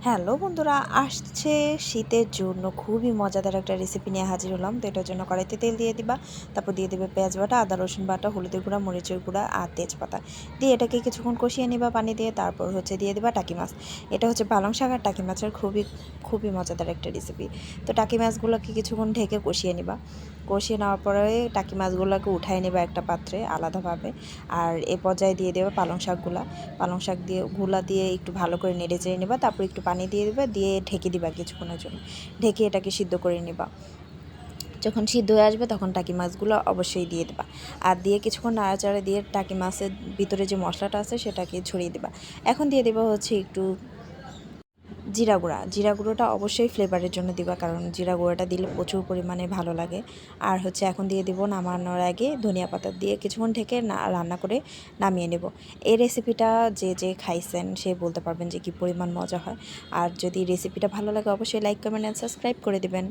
Hello বন্ধুরা, আসছে শীতের জন্য খুবই মজাদার একটা রেসিপি নিয়ে হাজির হলাম। তো এটার জন্য কড়াইতে তেল দিয়ে দিবা, তারপর দিয়ে দেবে পেঁয়াজ বাটা, আদা রসুন বাটা, হলুদের গুঁড়া, মরিচের গুঁড়া আর তেজপাতা দিয়ে এটাকে কিছুক্ষণ কষিয়ে নিবা পানি দিয়ে। তারপর দিয়ে দিবা টাকি মাছ। এটা হচ্ছে পালং শাক আর টাকি মাছের খুবই খুবই মজাদার একটা রেসিপি। তো টাকি মাছগুলোকে কিছুক্ষণ ঢেকে কষিয়ে নিবা। কষিয়ে নেওয়ার পরে টাকি মাছগুলোকে উঠায় নেবা একটা পাত্রে আলাদাভাবে। আর এ পর্যায়ে দিয়ে দেবে পালং শাক দিয়ে একটু ভালো করে নেড়ে চেড়ে নেবা। তারপর একটু পানি দিয়ে দেবে, দিয়ে ঢেকে দিবা কিছুক্ষণের জন্য। ঢেকে এটাকে সিদ্ধ করে নেবা। যখন সিদ্ধ হয়ে আসবে তখন টাকি মাছগুলো অবশ্যই দিয়ে দেবা। আর দিয়ে কিছুক্ষণ নাড়াচাড়া দিয়ে টাকি মাছের ভিতরে যে মশলাটা আছে সেটাকে ছড়িয়ে দেবা। এখন দিয়ে দেবা একটু জিরা গুঁড়োটা অবশ্যই ফ্লেভারের জন্য দিবা, কারণ জিরা গুঁড়োটা দিলে প্রচুর পরিমাণে ভালো লাগে। আর এখন দিয়ে দিব নামানোর আগে ধনিয়া পাতা দিয়ে কিছুক্ষণ ঢেকে রান্না করে নামিয়ে নেব। এই রেসিপিটা যে খাইছেন সে বলতে পারবেন যে কী পরিমাণ মজা হয়। আর যদি রেসিপিটা ভালো লাগে অবশ্যই লাইক, কমেন্ট অ্যান্ড সাবস্ক্রাইব করে দেবেন।